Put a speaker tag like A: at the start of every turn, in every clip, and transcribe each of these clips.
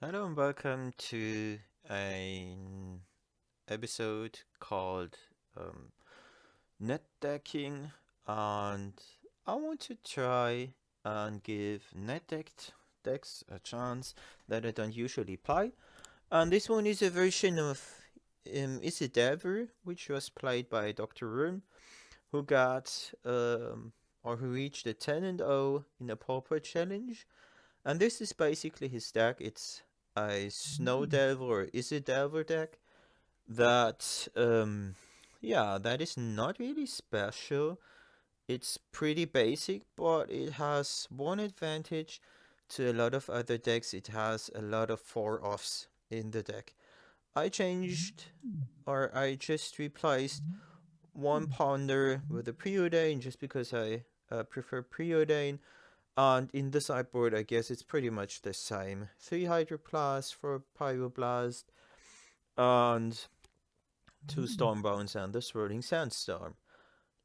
A: Hello and welcome to an episode called um, Netdecking, and I want to try and give Netdecks a chance that I don't usually play. And this one is a version of Izzet, which was played by Dr. Room, who got or who reached a 10 and 0 in a Pauper challenge. And this is basically his deck. It's a Snow Delver or Izzet Delver deck that, yeah, that is not really special. It's pretty basic, but it has one advantage to a lot of other decks. It has a lot of 4-offs in the deck. I changed, or I just replaced one Ponder with a Preordain just because I prefer Preordain. And in the sideboard, I guess it's pretty much the same. 3 Hydroblast for Pyroblast, and 2 Stormbounds and the Swirling Sandstorm.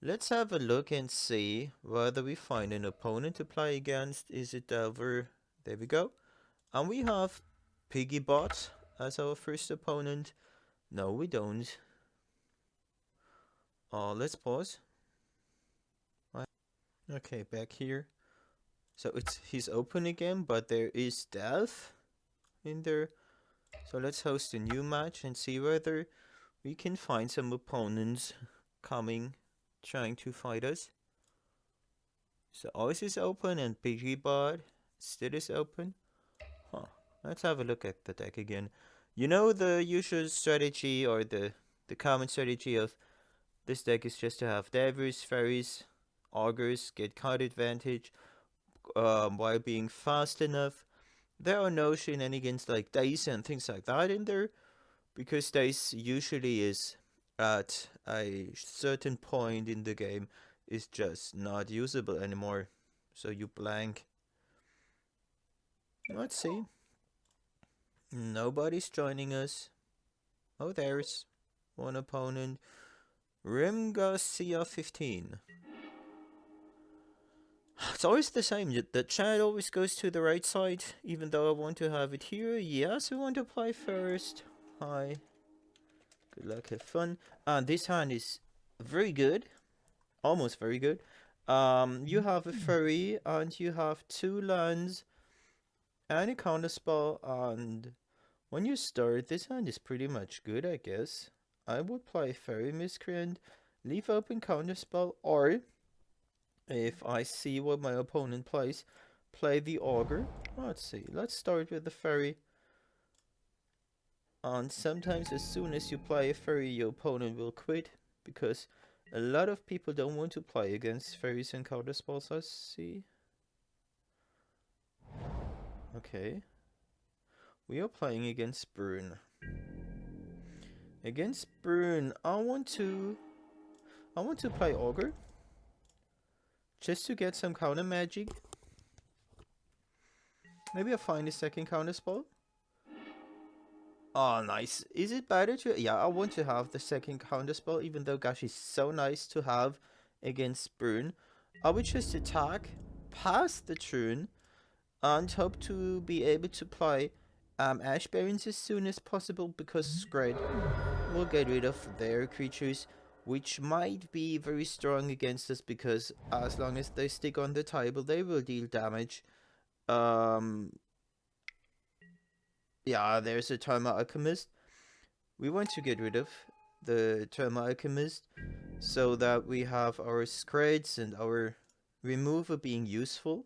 A: Let's have a look and see whether we find an opponent to play against. Is it Delver? There we go. And we have Piggybot as our first opponent. No, we don't. Let's pause. Okay, back here. So he's open again, but there is Death in there. So let's host a new match and see whether we can find some opponents coming, trying to fight us. So Oz is open and Piggy still is open. Huh. Let's have a look at the deck again. You know the usual strategy or the common strategy of this deck is just to have Devers, Fairies, Augurs, get card advantage while being fast enough. There are no shenanigans like Dice and things like that in there, because Dice usually is at a certain point in the game is just not usable anymore. So you blank. Let's see. Nobody's joining us. Oh, there's one opponent. Rim Garcia 15. It's always the same. The chat always goes to the right side, even though I want to have it here. Yes, we want to play first. Hi. Good luck, have fun. This hand is very good. Almost very good. You have a fairy and you have 2 lands and a counterspell, and when you start, this hand is pretty much good, I guess. I would play Fairy Miscreant, leave open counterspell, or if I see what my opponent plays, play the Augur. Let's see, let's start with the Fairy. And sometimes as soon as you play a Fairy, your opponent will quit, because a lot of people don't want to play against Fairies and counterspells, I see. Okay. We are playing against Brune. Against Brune, I want to play Augur. Just to get some counter magic. Maybe I'll find a second counter spell. Oh, nice. Is it better to... Yeah, I want to have the second counter spell, even though Gash is so nice to have against Brune. I would just attack, pass the turn, and hope to be able to play Ash Barons as soon as possible, because Scred will get rid of their creatures, which might be very strong against us, because as long as they stick on the table, they will deal damage. Yeah, there's a Thermal Alchemist. We want to get rid of the Thermal Alchemist so that we have our Screds and our remover being useful.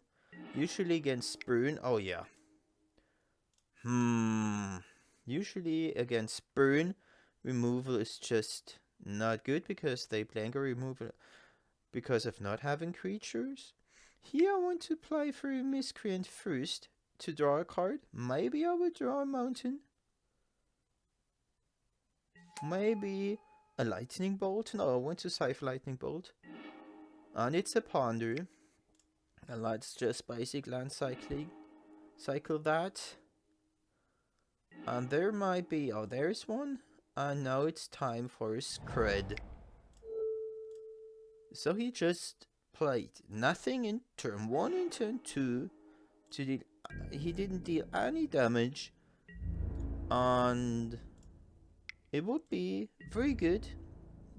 A: Usually against Brune. Oh, yeah. Usually against Brune, removal is just not good because they blank a removal because of not having creatures. Here I want to play for a Miscreant first to draw a card. Maybe I will draw a mountain. Maybe a lightning bolt. No, I want to save lightning bolt. And it's a ponder. And let's just basic land cycle that. And there might be... Oh, there's one. And now it's time for a Scred. So he just played nothing in turn 1 and turn 2 to deal... He didn't deal any damage And it would be very good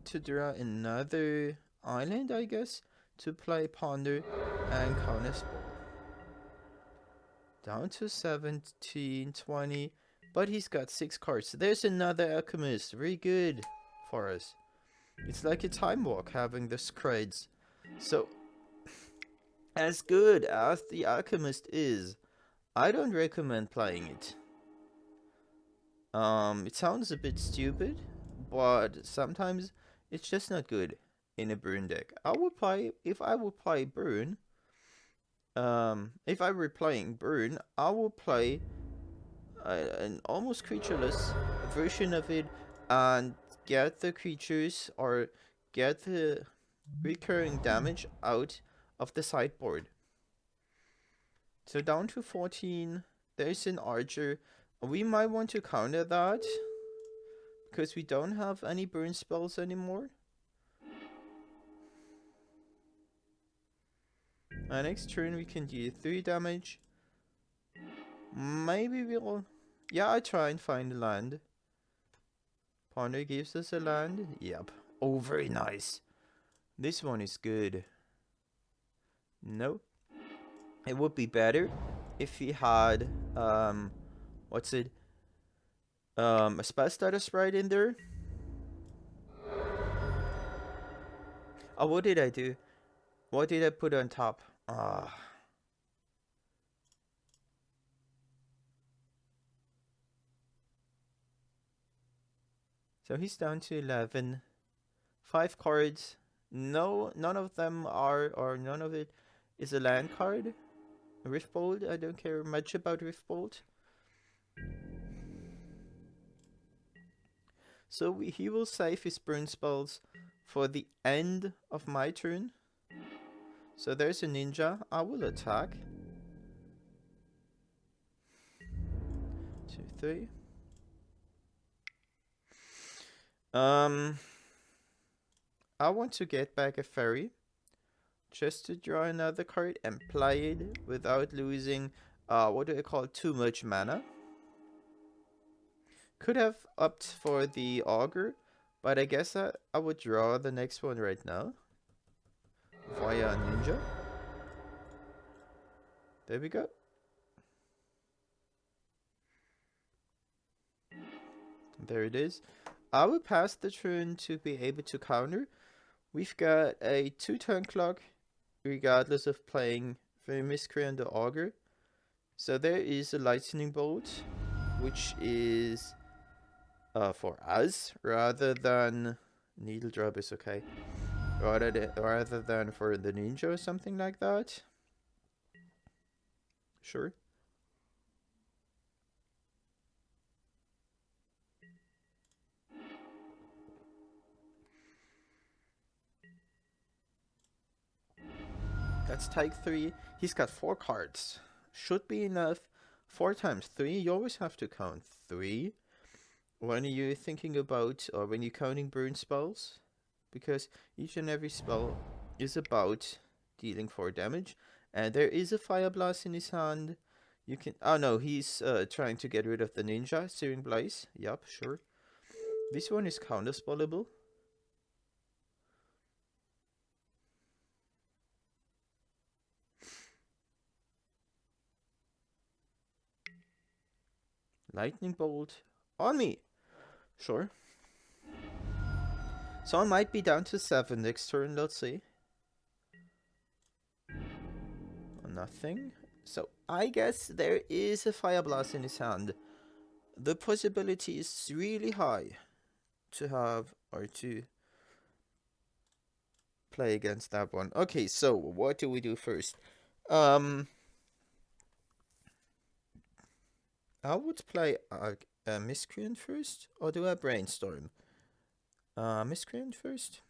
A: to draw another island, I guess, to play Ponder and Conus Ball. Down to 17, 20, but he's got 6 cards. There's another Alchemist, very good for us. It's like a time walk having the Scrades. So, as good as the Alchemist is, I don't recommend playing it. It sounds a bit stupid, but sometimes it's just not good in a Burn deck. If I would play Burn, if I were playing Burn, I would play an almost creatureless version of it and get the creatures or get the recurring damage out of the sideboard. So down to 14, there's an Archer. We might want to counter that because we don't have any burn spells anymore. Next turn we can do 3 damage. Maybe we'll... Yeah, I try and find a land. Ponder gives us a land. Yep. Oh, very nice. This one is good. No. It would be better if he had, what's it? A spell status right in there. Oh, what did I do? What did I put on top? Ah. So he's down to 11. 5 cards. No, none of them are, or none of it is a land card. Riftbolt, I don't care much about Riftbolt. So he will save his burn spells for the end of my turn. So there's a ninja. I will attack. 2, 3. I want to get back a fairy. Just to draw another card and play it without losing, what do I call it? Too much mana. Could have opted for the Augur, but I guess I would draw the next one right now. Via Ninja. There we go. There it is. I will pass the turn to be able to counter. We've got a 2-turn clock, regardless of playing Miscreant or Augur. So there is a Lightning Bolt, which is for us, rather than... Needle Drop is okay. Rather than for the Ninja or something like that. Sure. That's take 3. He's got 4 cards. Should be enough. 4 times 3. You always have to count 3 when you're thinking about, or when you're counting burn spells, because each and every spell is about dealing 4 damage. And there is a Fire Blast in his hand. You can... Oh no, he's trying to get rid of the Ninja. Searing Blaze. Yup, sure. This one is counterspellable. Lightning Bolt on me. Sure. So I might be down to 7 next turn, let's see. Nothing. So I guess there is a Fire Blast in his hand. The possibility is really high to have, or to play against that one. Okay, so what do we do first? I would play a Miscreant first, or do I brainstorm? Miscreant first.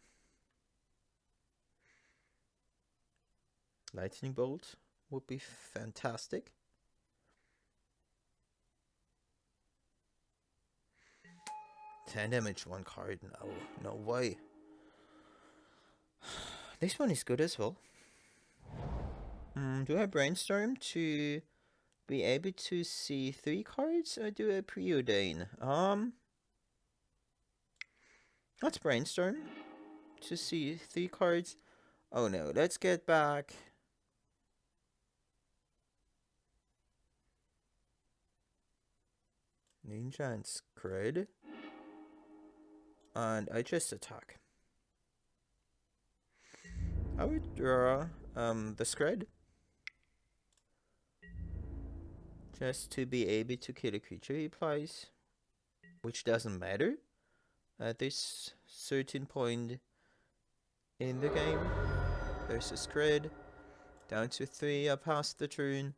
A: Lightning Bolt would be fantastic. Ten damage, 1 card. No way. This one is good as well. Do I brainstorm to be able to see 3 cards or do a preordain? Let's brainstorm to see 3 cards. Oh no, let's get back. Ninja and Scred. And I just attack. I would draw the Scred. Just to be able to kill a creature he plays. Which doesn't matter at this certain point in the game. There's a Scred. Down to 3, I pass the turn.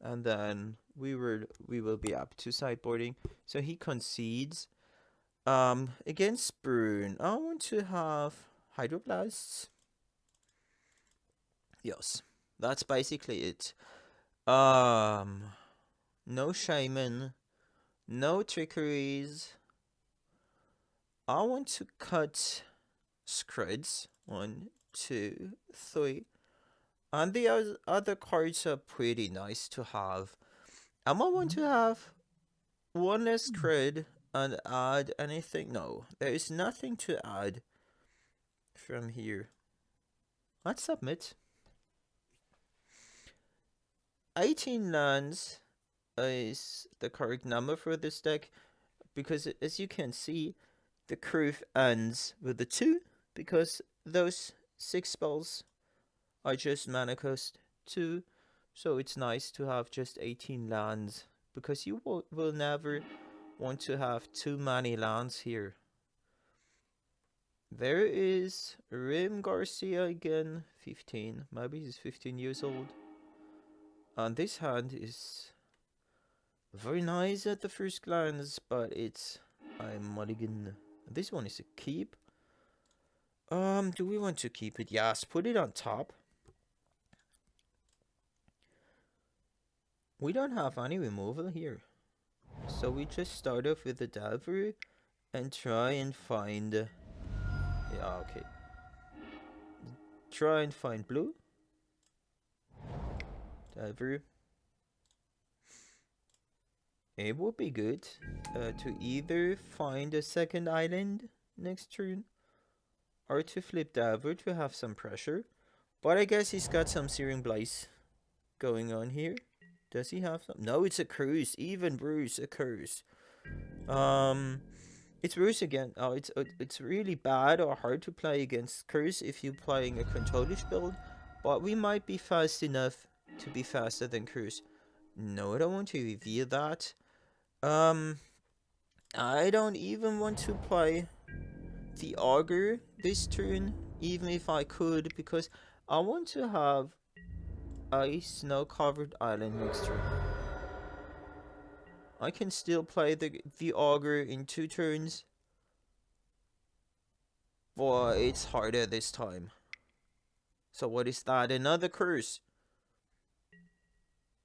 A: And then we will be up to sideboarding. So he concedes. Against Burn, I want to have Hydroblasts. Yes, that's basically it. No Shaman, no trickeries. I want to cut Screds. 1, 2, 3. And the other cards are pretty nice to have. I want to have one less Scred and add anything. No, there is nothing to add from here. Let's submit. 18 lands is the correct number for this deck, because as you can see, the curve ends with a 2, because those 6 spells are just mana cost 2, so it's nice to have just 18 lands, because you will never want to have too many lands here. There is Rim Garcia again, 15, maybe he's 15 years old. And this hand is very nice at the first glance, but it's a mulligan. This one is a keep. Do we want to keep it? Yes, put it on top. We don't have any removal here. So we just start off with the Delver and try and find... yeah, okay. Try and find blue. Delver. It would be good to either find a second island next turn or to flip Delver to have some pressure. But I guess he's got some Searing Blaze going on here. Does he have some? No, it's a curse. Even Bruce, a curse. It's Bruce again. Oh, it's really bad or hard to play against curse if you're playing a controlish build. But we might be fast enough to be faster than curse. No, I don't want to reveal that. I don't even want to play the Augur this turn, even if I could, because I want to have a snow-covered island next turn. I can still play the Augur in 2 turns, but it's harder this time. So what is that? Another curse.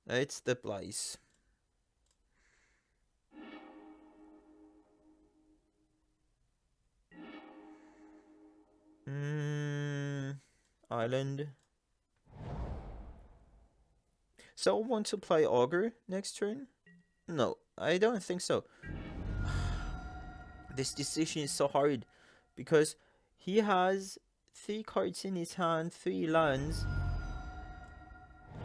A: It's the Blaze. Island. So I want to play Augur next turn? No, I don't think so. This decision is so hard because he has 3 cards in his hand, 3 lands,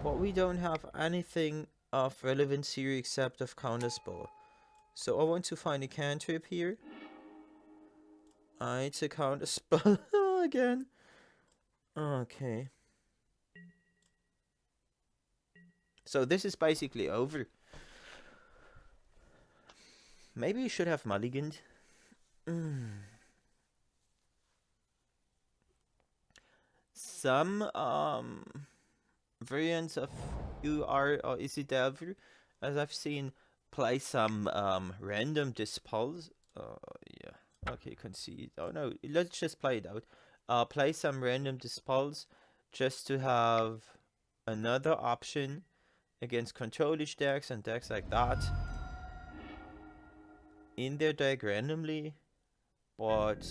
A: but we don't have anything of relevance here except of counterspell. So I want to find a cantrip here. It's a counterspell again. Okay. So this is basically over. Maybe you should have mulliganed. Some variants of UR or Izzet Delver, as I've seen, play some random dispels. Yeah. Okay, concede. Oh no, let's just play it out. Play some random dispels just to have another option against controlish decks and decks like that in their deck randomly, but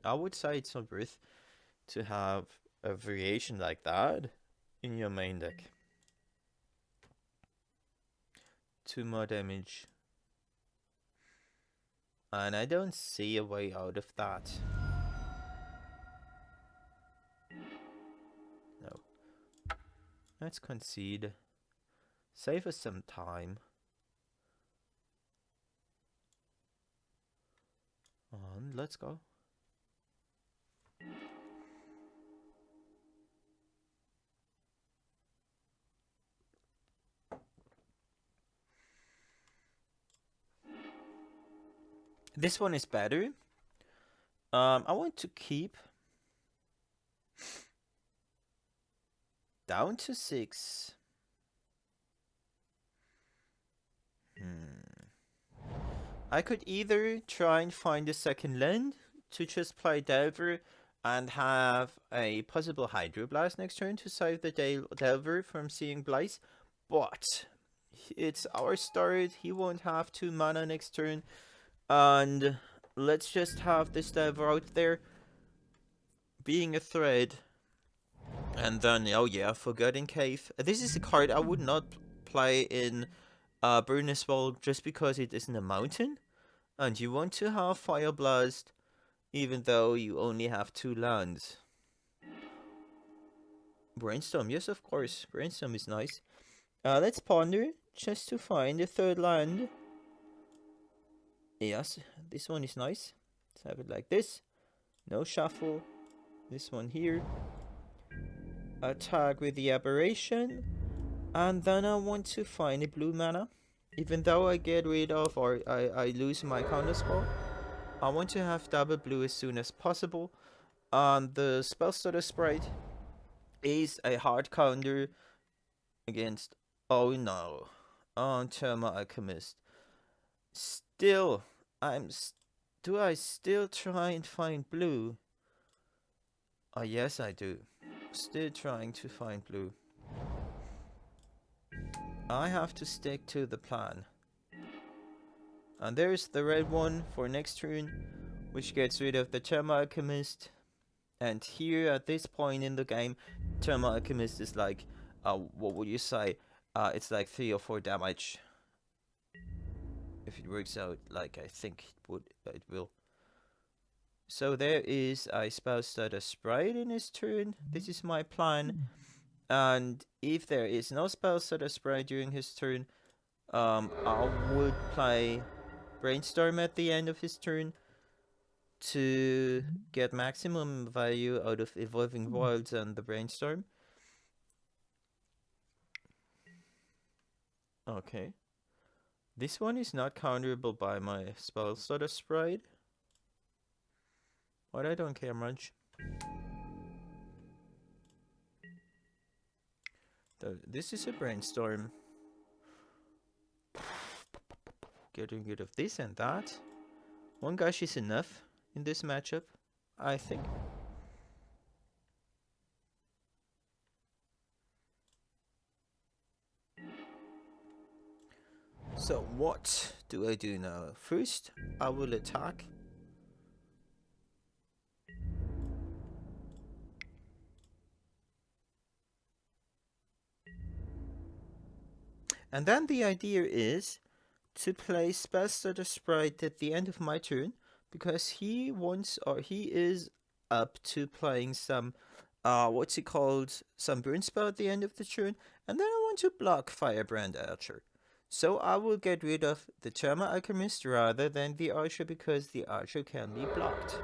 A: I would say it's not worth to have a variation like that in your main deck. 2 more damage. And I don't see a way out of that. No. Let's concede. Save us some time. And let's go. This one is better. I want to keep down to 6. I could either try and find a second land to just play Delver and have a possible Hydroblast next turn to save the Delver from seeing Blaze, but it's our start. He won't have 2 mana next turn, and let's just have this Delver out there being a threat. And then, oh yeah, Forgotten Cave. This is a card I would not play in Burniswald just because it isn't a mountain. And you want to have Fire Blast even though you only have 2 lands. Brainstorm, yes of course, Brainstorm is nice. Let's ponder just to find a 3rd land. Yes, this one is nice. Let's have it like this. No shuffle. This one here. Attack with the Aberration. And then I want to find a blue mana. Even though I get rid of or I lose my counterspell, I want to have double blue as soon as possible. And the Spell Stutter Sprite is a hard counter against, oh no, on Therma Alchemist. Still, do I still try and find blue? Oh yes I do. Still trying to find blue. I have to stick to the plan. And there's the red one for next turn, which gets rid of the Therma Alchemist. And here at this point in the game, Therma Alchemist is like, what would you say? It's like 3 or 4 damage. If it works out like I think it will. So there is a Spell Stutter Sprite in his turn. This is my plan. And if there is no Spell Stutter Sprite during his turn, I would play Brainstorm at the end of his turn to get maximum value out of Evolving Wilds and the Brainstorm. Okay. This one is not counterable by my Spell Stutter Sprite, but I don't care much. This is a Brainstorm. Getting rid of this and that. 1 gush is enough in this matchup, I think. So what do I do now? First, I will attack. And then the idea is to play Spell Stutter Sprite at the end of my turn, because he wants, or he is up to playing some, what's it called, some burn spell at the end of the turn, and then I want to block Firebrand Archer. So I will get rid of the Therma Alchemist rather than the Archer, because the Archer can be blocked.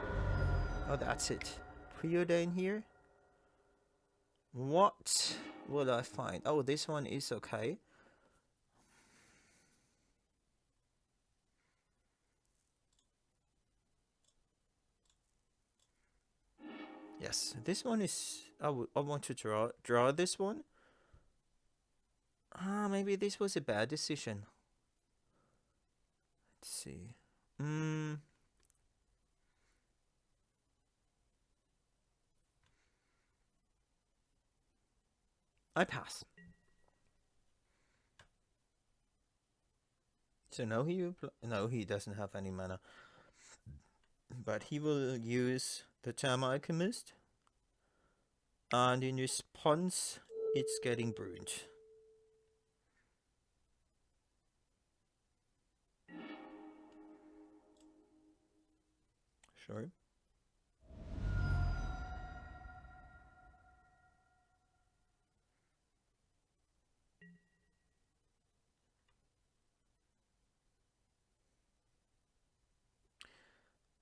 A: Oh, that's it. Preordain here. What will I find? Oh, this one is okay. Yes, this one is. I want to draw this one. Maybe this was a bad decision. Let's see. I pass. So no, he doesn't have any mana, but he will use the Therma Alchemist, and in response, it's getting burned. Sure.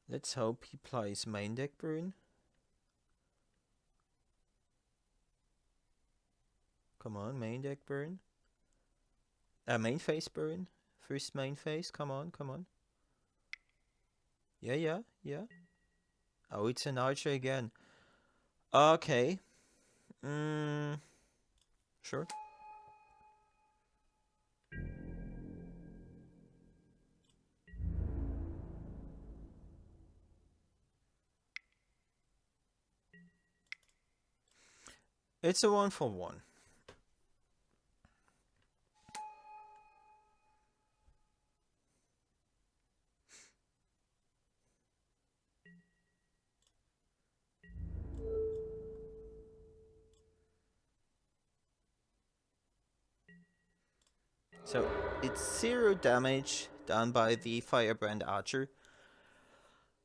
A: Let's hope he plays main deck burn. Come on, main deck burn. Main phase burn. First main phase. Come on, come on. Yeah. Oh, it's an archer again. Okay. Sure. It's a 1-for-1. So it's 0 damage done by the Firebrand Archer.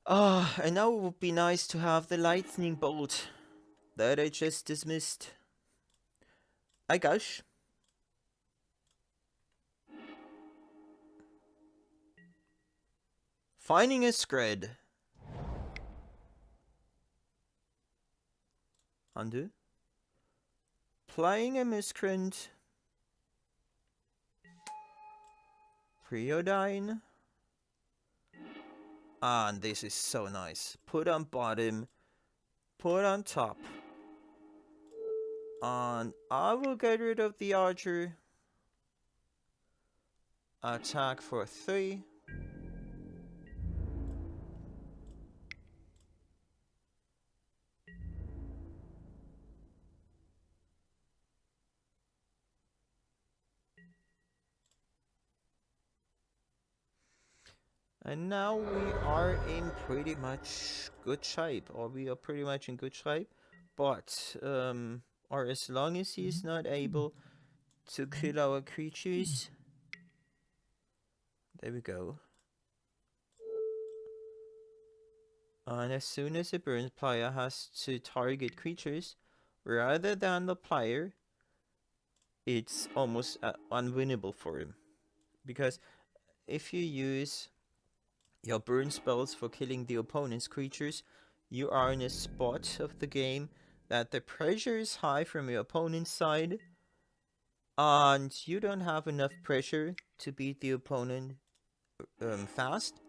A: And now it would be nice to have the Lightning Bolt that I just dismissed. I guess. Finding a Scred. Undo. Playing a Miscreant. Preodine. And this is so nice. Put on bottom. Put on top. And I will get rid of the Archer. Attack for 3. And now we are in pretty much good shape, or we are pretty much in good shape, but or as long as he's not able to kill our creatures, there we go. And as soon as a burn player has to target creatures rather than the player, it's almost unwinnable for him, because if you use your burn spells for killing the opponent's creatures, you are in a spot of the game that the pressure is high from your opponent's side, and you don't have enough pressure to beat the opponent fast,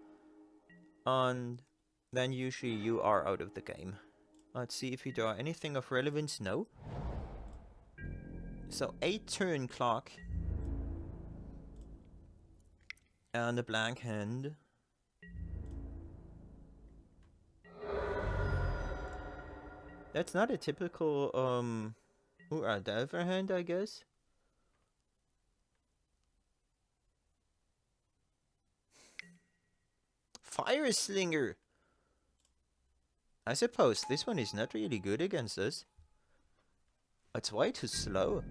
A: and then usually you are out of the game. Let's see if we draw anything of relevance. No. So 8 turn clock and a blank hand. That's not a typical Delver hand, I guess. Fire Slinger! I suppose this one is not really good against us. It's way too slow.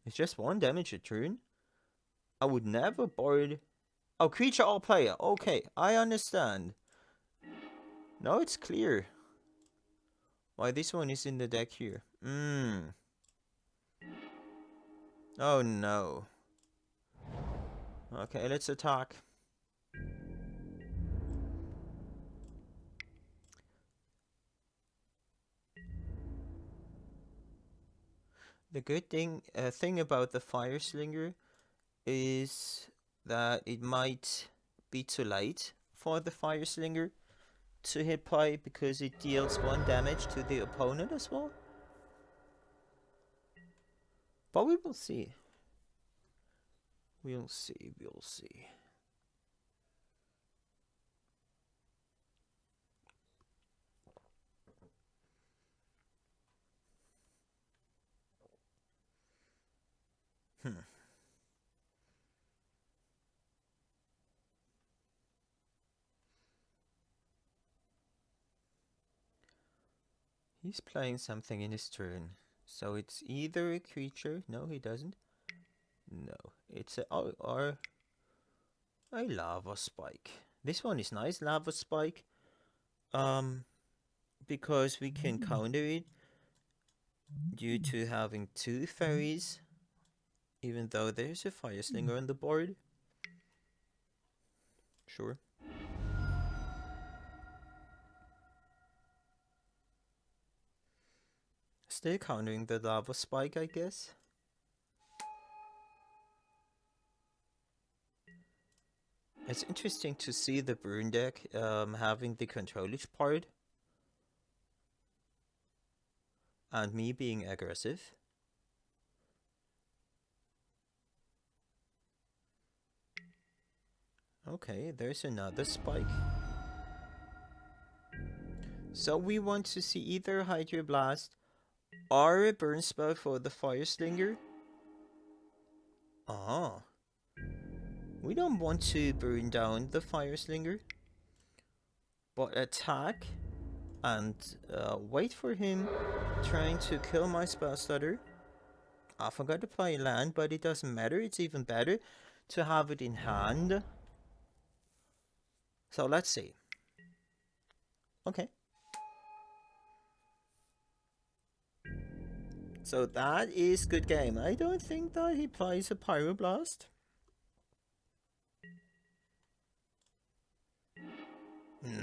A: It's just 1 damage a turn. I would never board... Oh, creature or player. Okay, I understand. Now it's clear why this one is in the deck here. Oh no. Okay, let's attack. The good thing about the Fire Slinger is that it might be too late for the Fire Slinger to hit play, because it deals 1 damage to the opponent as well. But we will see. We'll see. He's playing something in his turn. So it's either a creature. No, he doesn't. No, it's a lava spike. This one is nice, lava spike. Um, because we can counter it due to having 2 fairies, even though there's a fire slinger on the board. Sure. Still countering the lava spike, I guess. It's interesting to see the burn deck having the controlage part and me being aggressive. Okay, there's another spike. So we want to see either Hydro Blast or a burn spell for the fire slinger. Ah. We don't want to burn down the fire slinger, but attack and wait for him trying to kill my spell stutter. I forgot to play land, but it doesn't matter. It's even better to have it in hand. So let's see. Okay. So that is good game. I don't think that he plays a Pyroblast.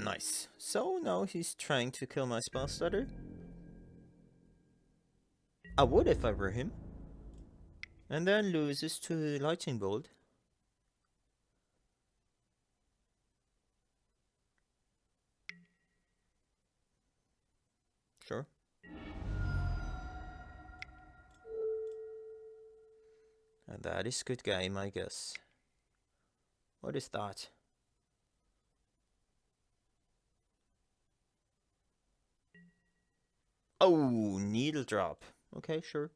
A: Nice. So now he's trying to kill my spell stutter. I would if I were him. And then loses to Lightning Bolt. Sure. And that is good game, I guess. What is that? Oh, needle drop. Okay, sure.